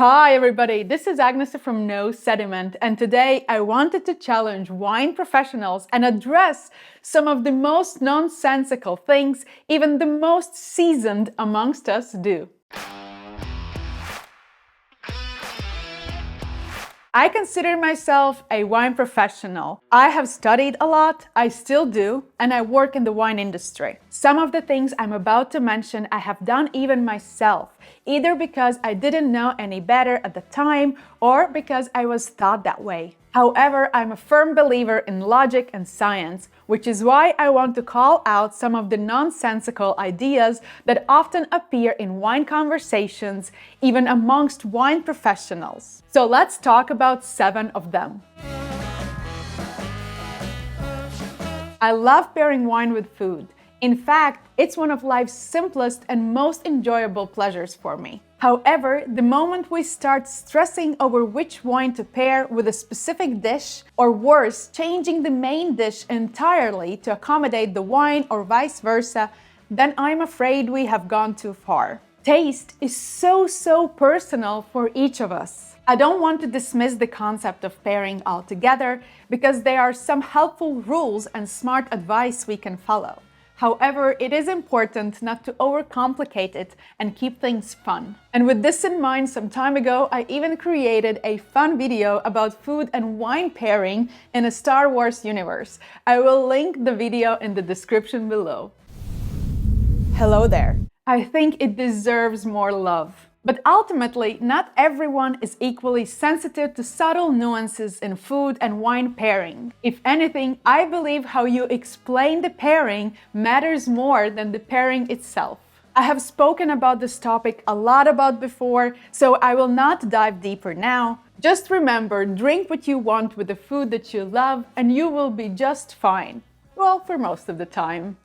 Hi everybody, this is Agnes from No Sediment, and today I wanted to challenge wine professionals and address some of the most nonsensical things even the most seasoned amongst us do. I consider myself a wine professional. I have studied a lot, I still do, and I work in the wine industry. Some of the things I'm about to mention I have done even myself, either because I didn't know any better at the time or because I was taught that way. However, I'm a firm believer in logic and science, which is why I want to call out some of the nonsensical ideas that often appear in wine conversations, even amongst wine professionals. So let's talk about 7 of them. I love pairing wine with food. In fact, it's one of life's simplest and most enjoyable pleasures for me. However, the moment we start stressing over which wine to pair with a specific dish, or worse, changing the main dish entirely to accommodate the wine or vice versa, then I'm afraid we have gone too far. Taste is so personal for each of us. I don't want to dismiss the concept of pairing altogether because there are some helpful rules and smart advice we can follow. However, it is important not to overcomplicate it and keep things fun. And with this in mind, some time ago, I even created a fun video about food and wine pairing in a Star Wars universe. I will link the video in the description below. Hello there. I think it deserves more love. But ultimately, not everyone is equally sensitive to subtle nuances in food and wine pairing. If anything, I believe how you explain the pairing matters more than the pairing itself. I have spoken about this topic a lot before, so I will not dive deeper now. Just remember, drink what you want with the food that you love and you will be just fine. Well, for most of the time.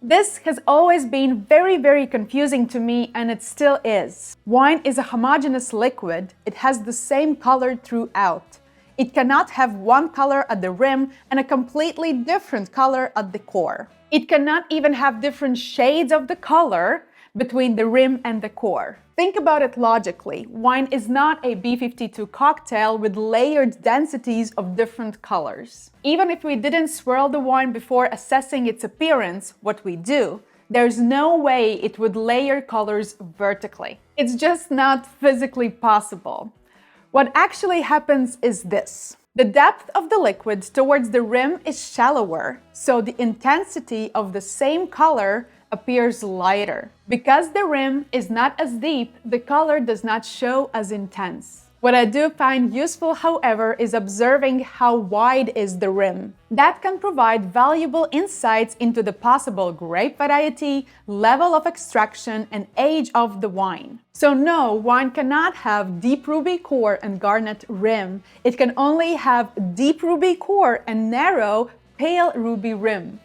This has always been very confusing to me, and it still is. Wine is a homogeneous liquid. It has the same color throughout. It cannot have one color at the rim and a completely different color at the core. It cannot even have different shades of the color between the rim and the core. Think about it logically. Wine is not a B52 cocktail with layered densities of different colors. Even if we didn't swirl the wine before assessing its appearance, what we do, there's no way it would layer colors vertically. It's just not physically possible. What actually happens is this. The depth of the liquid towards the rim is shallower, so the intensity of the same color appears lighter. Because the rim is not as deep, the color does not show as intense. What I do find useful, however, is observing how wide is the rim. That can provide valuable insights into the possible grape variety, level of extraction, and age of the wine. So no, wine cannot have deep ruby core and garnet rim. It can only have deep ruby core and narrow, pale ruby rim.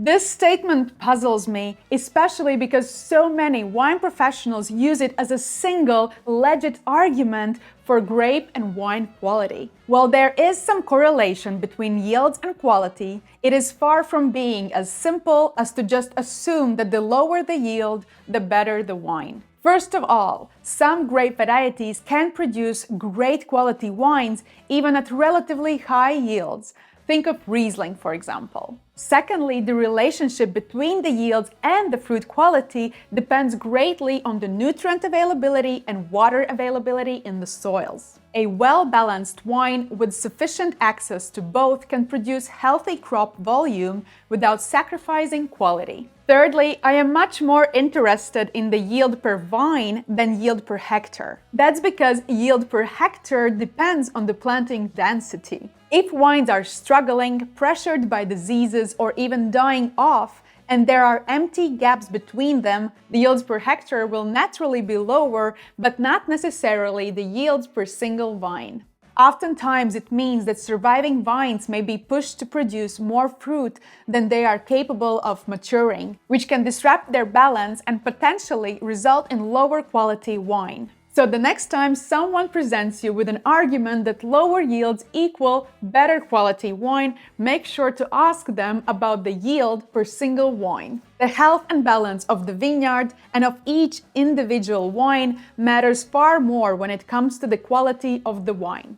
This statement puzzles me, especially because so many wine professionals use it as a single, legit argument for grape and wine quality. While there is some correlation between yields and quality, it is far from being as simple as to just assume that the lower the yield, the better the wine. First of all, some grape varieties can produce great quality wines even at relatively high yields. Think of Riesling, for example. Secondly, the relationship between the yields and the fruit quality depends greatly on the nutrient availability and water availability in the soils. A well-balanced wine with sufficient access to both can produce healthy crop volume without sacrificing quality. Thirdly, I am much more interested in the yield per vine than yield per hectare. That's because yield per hectare depends on the planting density. If wines are struggling, pressured by diseases, or even dying off, and there are empty gaps between them, the yields per hectare will naturally be lower, but not necessarily the yields per single vine. Oftentimes, it means that surviving vines may be pushed to produce more fruit than they are capable of maturing, which can disrupt their balance and potentially result in lower quality wine. So the next time someone presents you with an argument that lower yields equal better quality wine, make sure to ask them about the yield per single wine. The health and balance of the vineyard and of each individual wine matters far more when it comes to the quality of the wine.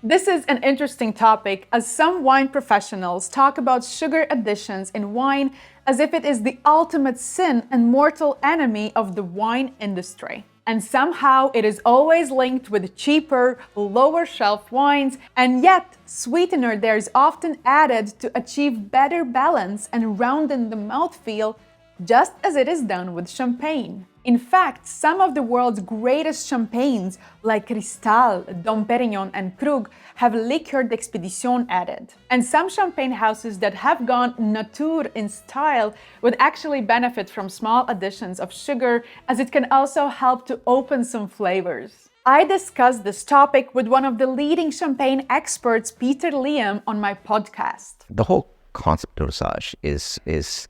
This is an interesting topic, as some wine professionals talk about sugar additions in wine as if it is the ultimate sin and mortal enemy of the wine industry. And somehow it is always linked with cheaper, lower shelf wines, and yet sweetener there is often added to achieve better balance and rounding the mouthfeel, just as it is done with champagne. In fact, some of the world's greatest champagnes, like Cristal, Dom Perignon, and Krug, have Liqueur d'Expédition added. And some champagne houses that have gone nature in style would actually benefit from small additions of sugar, as it can also help to open some flavors. I discussed this topic with one of the leading champagne experts, Peter Liam, on my podcast. The whole concept of dosage is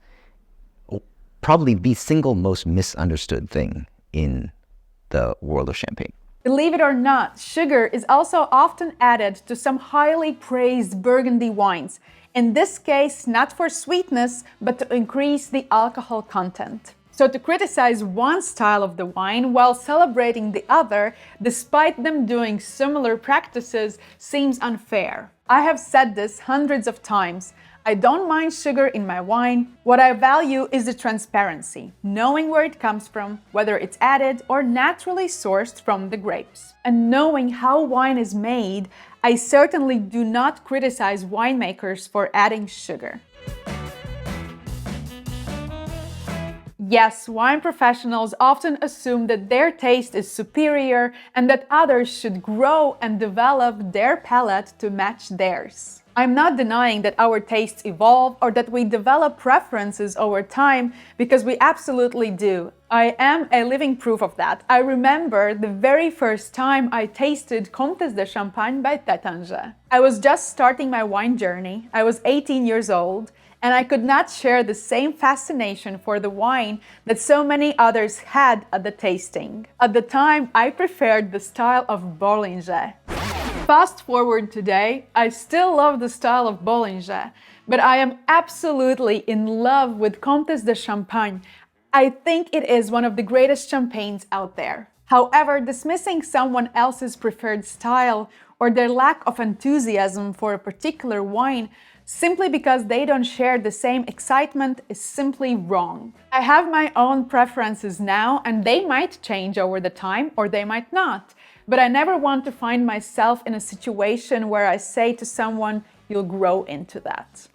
probably the single most misunderstood thing in the world of champagne. Believe it or not, sugar is also often added to some highly praised Burgundy wines. In this case, not for sweetness, but to increase the alcohol content. So to criticize one style of the wine while celebrating the other, despite them doing similar practices, seems unfair. I have said this hundreds of times. I don't mind sugar in my wine. What I value is the transparency, knowing where it comes from, whether it's added or naturally sourced from the grapes. And knowing how wine is made, I certainly do not criticize winemakers for adding sugar. Yes, wine professionals often assume that their taste is superior and that others should grow and develop their palate to match theirs. I'm not denying that our tastes evolve or that we develop preferences over time, because we absolutely do. I am a living proof of that. I remember the very first time I tasted Comtesse de Champagne by Taittinger. I was just starting my wine journey. I was 18 years old, and I could not share the same fascination for the wine that so many others had at the tasting. At the time, I preferred the style of Bollinger. Fast forward today, I still love the style of Bollinger, but I am absolutely in love with Comtesse de Champagne. I think it is one of the greatest champagnes out there. However, dismissing someone else's preferred style or their lack of enthusiasm for a particular wine simply because they don't share the same excitement is simply wrong. I have my own preferences now, and they might change over the time or they might not. But I never want to find myself in a situation where I say to someone, "You'll grow into that."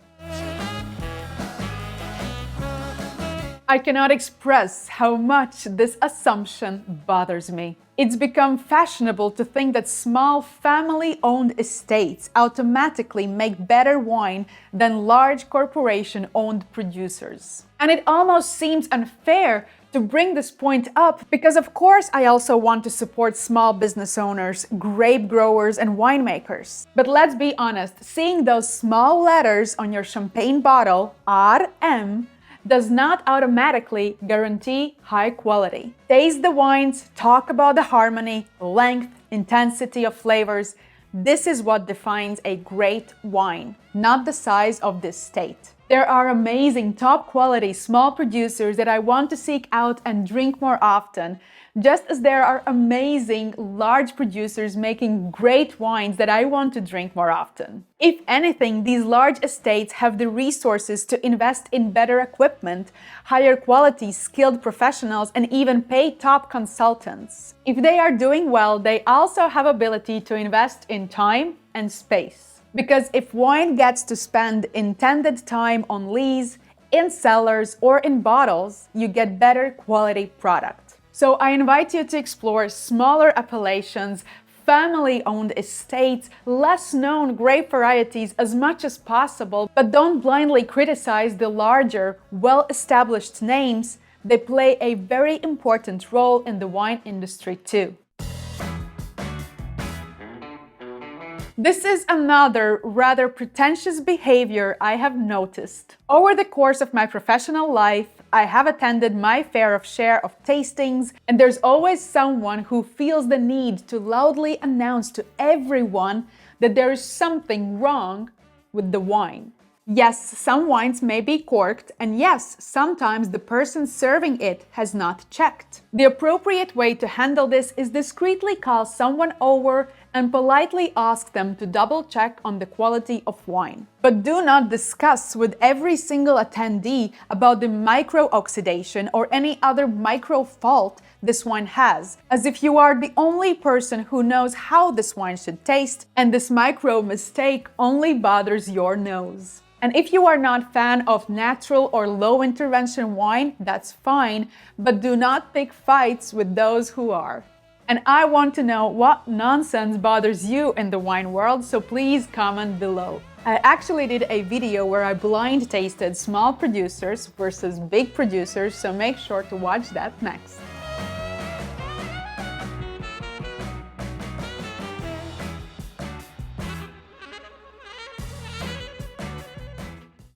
I cannot express how much this assumption bothers me. It's become fashionable to think that small family-owned estates automatically make better wine than large corporation-owned producers. And it almost seems unfair to bring this point up, because of course I also want to support small business owners, grape growers, and winemakers. But let's be honest, seeing those small letters on your champagne bottle, RM, does not automatically guarantee high quality. Taste the wines, talk about the harmony, length, intensity of flavors. This is what defines a great wine, not the size of the estate. There are amazing, top quality small producers that I want to seek out and drink more often, just as there are amazing large producers making great wines that I want to drink more often. If anything, these large estates have the resources to invest in better equipment, higher quality, skilled professionals, and even pay top consultants. If they are doing well, they also have ability to invest in time and space. Because if wine gets to spend intended time on lees, in cellars, or in bottles, you get better quality product. So I invite you to explore smaller appellations, family-owned estates, less known grape varieties as much as possible, but don't blindly criticize the larger, well-established names. They play a very important role in the wine industry too. This is another rather pretentious behavior I have noticed. Over the course of my professional life, I have attended my fair share of tastings, and there's always someone who feels the need to loudly announce to everyone that there is something wrong with the wine. Yes, some wines may be corked, and yes, sometimes the person serving it has not checked. The appropriate way to handle this is discreetly call someone over and politely ask them to double check on the quality of wine. But do not discuss with every single attendee about the micro-oxidation or any other micro fault this wine has, as if you are the only person who knows how this wine should taste, and this micro mistake only bothers your nose. And if you are not a fan of natural or low intervention wine, that's fine, but do not pick fights with those who are. And I want to know what nonsense bothers you in the wine world, so please comment below. I actually did a video where I blind tasted small producers versus big producers, so make sure to watch that next.